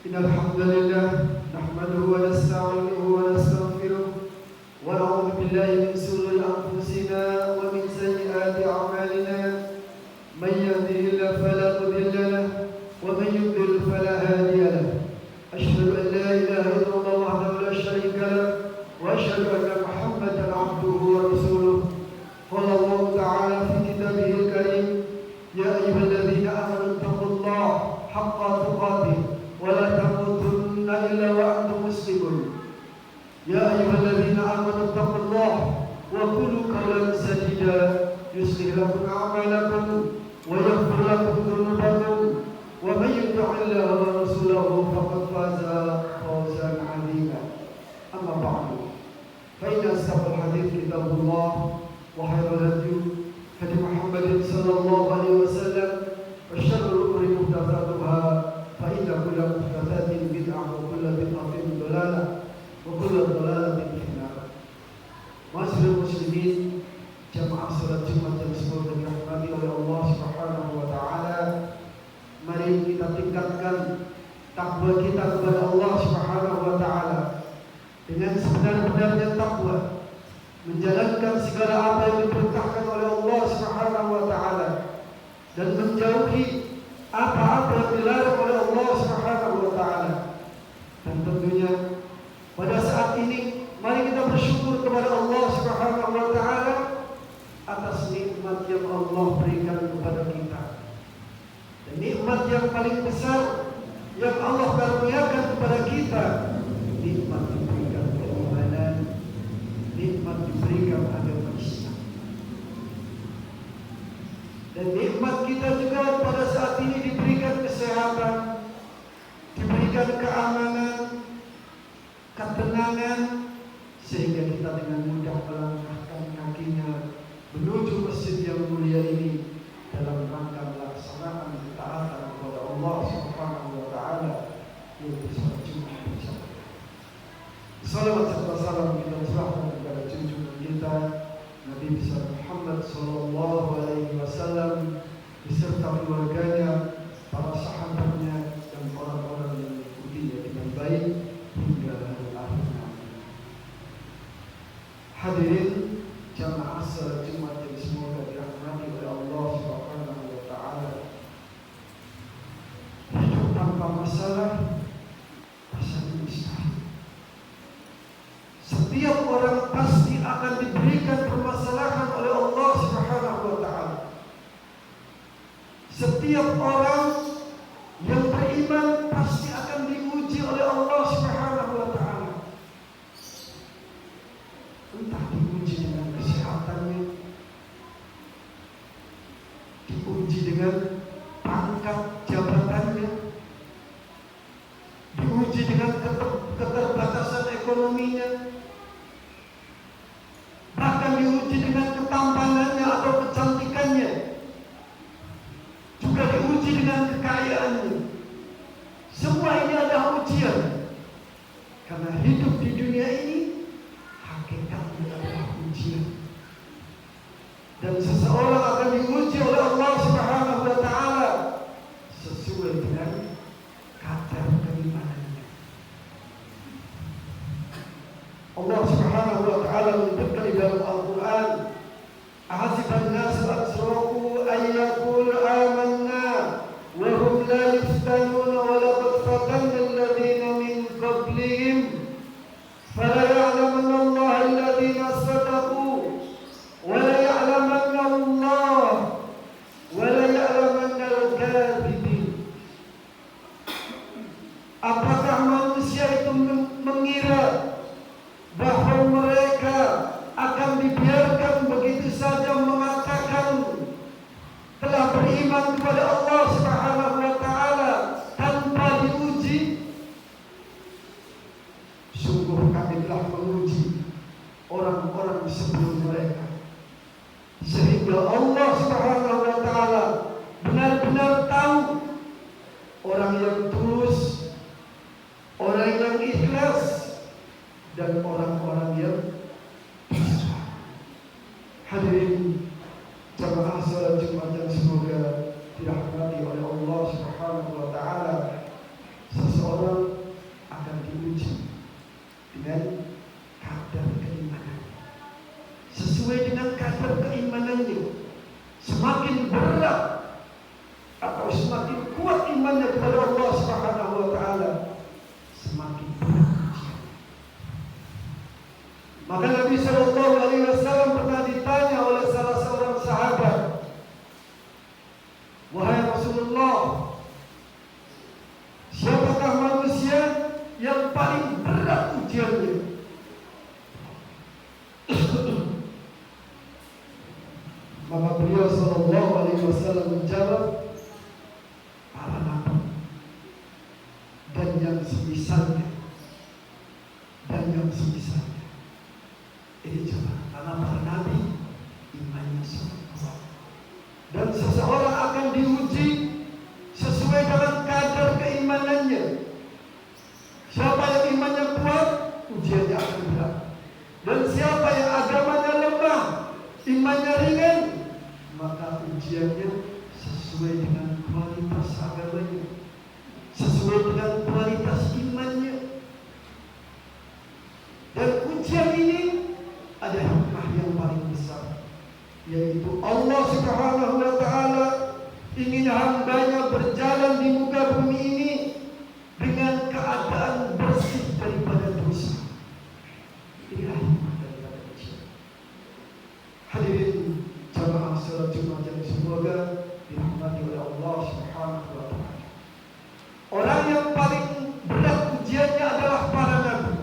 إن الحمد لله نحمده ونستعينه ونستغفره ونعوذ بالله من شرور أنفسنا ومن سيئات أعمالنا من يهده الله فلا مضل له ومن يضلل فلا هادي له أشهد أن لا إله إلا الله وحده لا شريك له وأشهد أن محمدا عبده ورسوله قال الله تعالى في كتابه الكريم يا أيها الذين آمنوا اتقوا الله حق تقاته ولا تموتن إلا وأنتم مسلمون يا أيها الذين آمنوا اتقوا الله وقولوا قولا سديدا يصلح لكم أعمالكم ويغفر لكم ذنوبكم ومن يطع الله ورسوله فقد فاز فوزا عظيما أما بعد فإن أصدق الحديث كتاب الله وخير الهدي هدي محمد صلى الله عليه وسلم وشر الأمور محدثاتها فإن كل محدثات بدعة وكل بدعة ضلالة وكل ضلالة في النار. Ma'asyiral muslimin, jamaah salat Jumat yang semoga dirahmati oleh Allah Subhanahu wa taala. Mari kita tingkatkan takwa kita kepada Allah Subhanahu wa taala dengan sebenar-benarnya takwa, menjalankan segala apa yang diperintahkan oleh Allah Subhanahu wa taala dan menjauhi apa-apa yang dilarang oleh Allah Subhanahu wa taala. Dan tentunya pada saat ini mari kita bersyukur kepada Allah Subhanahu wa taala atas nikmat yang Allah berikan kepada kita. Dan nikmat yang paling besar yang Allah karuniakan kepada kita, nikmat diberikan keimanan, nikmat diberikan agama Islam. Dan nikmat kita juga pada saat ini diberikan kesehatan, diberikan keamanan, ketenangan, sehingga kita dengan mudah melangkahkan kakinya menuju masjid yang mulia ini dalam rangka melaksanakan ketaatan kepada Allah Subhanahu wa taala yaitu salat Jumat berjamaah. Salawat serta salam kita curahkan kepada junjungan kita Nabi besar Muhammad sallallahu alaihi wasallam beserta keluarganya, para sahabatnya dan orang-orang yang mengikutinya dengan baik hingga hari akhir. Hadirin jamaah salat Jumat yang semoga dirahmati oleh Allah Subhanahu wa taala. Hidup tanpa masalah rasanya mustahil. Setiap orang pasti akan diberikan permasalahan oleh Allah Subhanahu wa taala. Setiap orang yang beriman pasti akan diuji oleh Allah Subhanahu wa taala. Entah diuji dengan kesehatannya, diuji dengan pangkat jabatannya, diuji dengan keterbatasan ekonominya, bahkan diuji dengan ketampanannya atau kecantikannya, juga diuji dengan kekayaannya. Semua ini adalah ujian, karena hidup di dunia ini hakikatnya adalah ujian. Dan seseorang akan diuji oleh Allah Subhanahu wa taala sesuai dengan kadar keimanannya. Allah Subhanahu wa taala menyebutkan di dalam Al-Qur'an, "Ahasiban nasu asrafu an yaqulu amanna wa hum la yuftanuna wa laqad fatanna alladhina min qablihim fala ya'lamanna Allah alladhina sadaqu wa la ya'lamanna Allah wa la ya'lamanna al-kadhibin." Apakah manusia itu mengira bahwa mereka akan dibiarkan begitu saja mengatakan telah beriman kepada Allah Subhanahu wa taala tanpa diuji? Sungguh kami telah menguji orang-orang sebelum mereka, sehingga Allah Subhanahu wa taala benar-benar tahu orang yang tulus, orang yang ikhlas, dan orang-orang yang dusta. Hadirin jamaah salat Jumat yang semoga dirahmati kadar keimanan. Sesuai dengan kadar keimanannya, semakin berat atau semakin kuat imannya kepada Allah Subhanahu wa taala, semakin berat ujian. Maka Nabi sallallahu alaihi wasallam pernah ditanya oleh salah seorang sahabat, "Wahai Rasulullah, siapakah manusia yang paling berat ujiannya?" Maka beliau sallallahu alaihi wasallam menjawab, "Para nabi dan yang semisalnya dan yang semisalnya." Ini coba, karena para nabi imannya sangat kuat, dan seseorang akan diuji sesuai dengan kadar keimanannya. Siapa yang imannya kuat, ujiannya akan berat. Dan siapa yang agamanya lemah, imannya ringan, maka ujiannya sesuai dengan kualitas agamanya, sesuai dengan kualitas imannya. Dan ujian ini ada hikmah yang paling besar, yaitu Allah Subhanahu wa taala ingin hambanya berjalan di muka bumi ini dengan keadaan bersih daripada dosa. Inilah hikmah daripada ujian. Hadirin jamaah salat Jumat yang semoga dirahmati oleh Allah Subhanahu wa taala. Orang yang paling berat ujiannya adalah para nabi.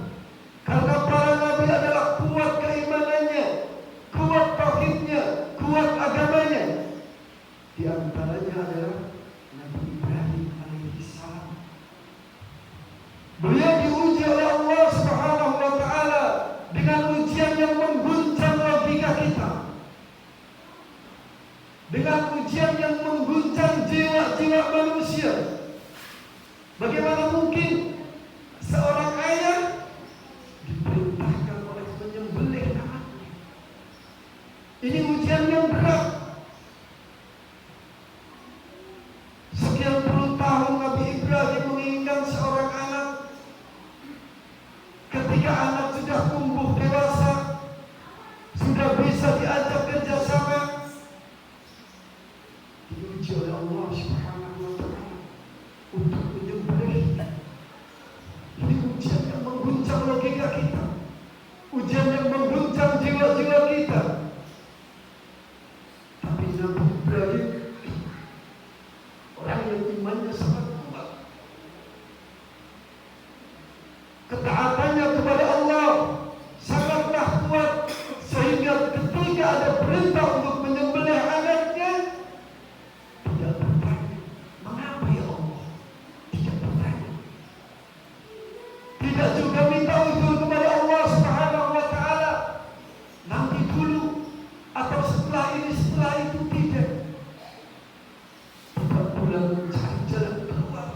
Karena para nabi adalah kuat keimanannya, kuat tauhidnya, kuat agamanya. Di antaranya adalah Nabi Ibrahim alaihissalam. Beliau diuji oleh Allah Subhanahu wa taala dengan ujian yang mengguncang logika kita, dengan ujian yang mengguncang jiwa-jiwa manusia. Bagaimana mungkin seorang ayah diperintahkan oleh menyembelih anaknya? Ini ujian yang berat. Sekian puluh tahun Nabi Ibrahim menginginkan seorang anak. Ketika anak sudah tumbuh dewasa, sudah bisa diajak kerjasama, diuji oleh Allah Subhanahu wa taala untuk menyembelih. Ini ujian yang mengguncang logika kita, ujian yang mengguncang jiwa-jiwa kita. Tapi Nabi Ibrahim, orang yang imannya sangat kuat, ketaatannya kepada Allah sangatlah kuat, sehingga ketika ada perintah untuk menyembelih anaknya, tidak bertanya, "Mengapa ya Allah?" Tidak bertanya. Tidak juga minta uzur kepada Allah Subhanahu wa taala, nanti dulu atau setelah ini, setelah itu, tidak. Tidak pula mencari jalan keluar.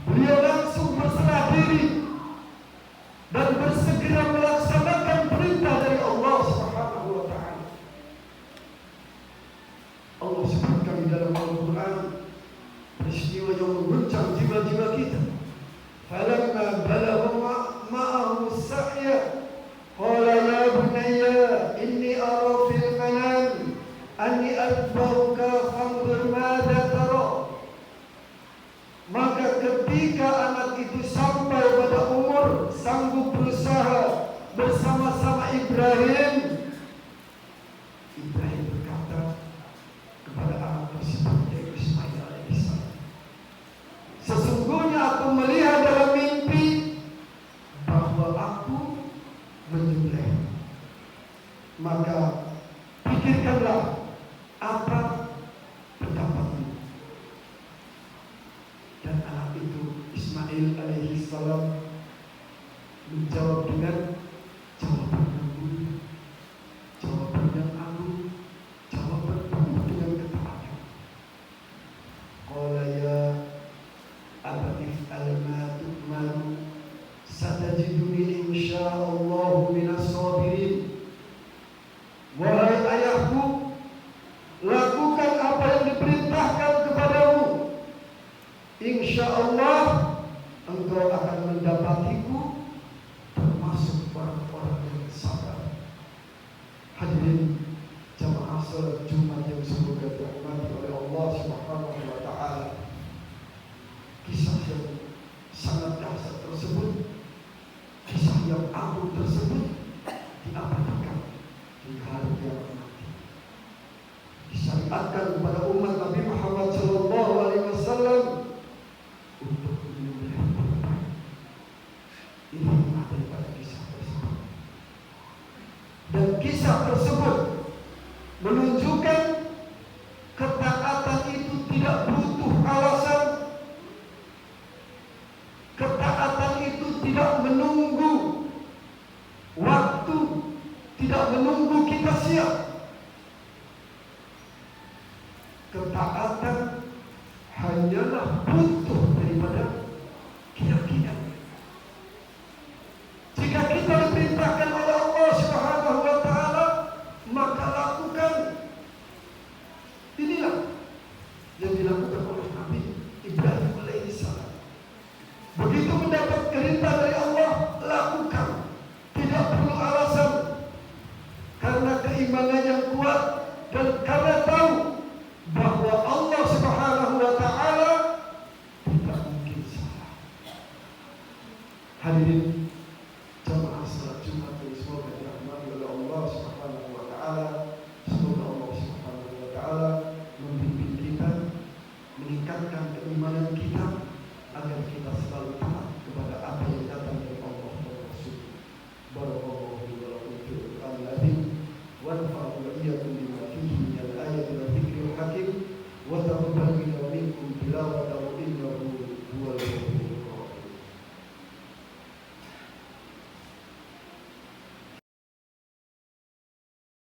Beliau langsung berserah diri dan bersegera melaksanakan perintah dari Allah Subhanahu wa taala. Allah sebutkan di dalam Al-Quran peristiwa yang mengguncang jiwa-jiwa kita. Falamma balagha ma'ahu as-sa'ya qala ya bunayya inni ara fil manam anni adbaruka fanzur madza tara. Maka ketika anak itu sampai pada umur sanggup berusaha bersama-sama Ibrahim, Ibrahim berkata kepada anak tersebut, yaitu Ismail alaihissalam, "Sesungguhnya aku melihat dalam mimpi bahwa aku menyembelih. Maka pikirkanlah apa pendapatmu." Dan anak itu Ismail alaihissalam menjawab dengan jawaban yang mulia, jawaban yang agung, jawaban penuh dengan ketaatan. Qala ya abati if'al ma tu'maru satajiduni insyaallah minas sabirin. Wahai ayahku, lakukan apa yang diperintahkan kepadamu. Insya Allah engkau akan mendapatiku termasuk salat Jumat yang semoga dirahmati oleh Allah Subhanahu wa taala. Kisah yang sangat dahsyat tersebut, kisah yang agung tersebut diabadikan di hari kiamat nanti. Disyariatkan kepada umat Nabi Muhammad sallallahu alaihi wasallam untuk menyembelih kurban. Ini ada pada kisah tersebut. Dan kisah tersebut menunjukkan ketaatan itu tidak butuh alasan. Ketaatan itu tidak menunggu waktu, tidak menunggu kita siap. Ketaatan hanyalah butuh daripada keyakinan. Jika kita diperintahkan oleh Allah Subhanahu wa taala, maka lakukan. Inilah yang dilakukan oleh Nabi Ibrahim alaihissalam. Begitu mendapat perintah dari Allah, lakukan. Tidak perlu alasan. Karena keimanan yang kuat dan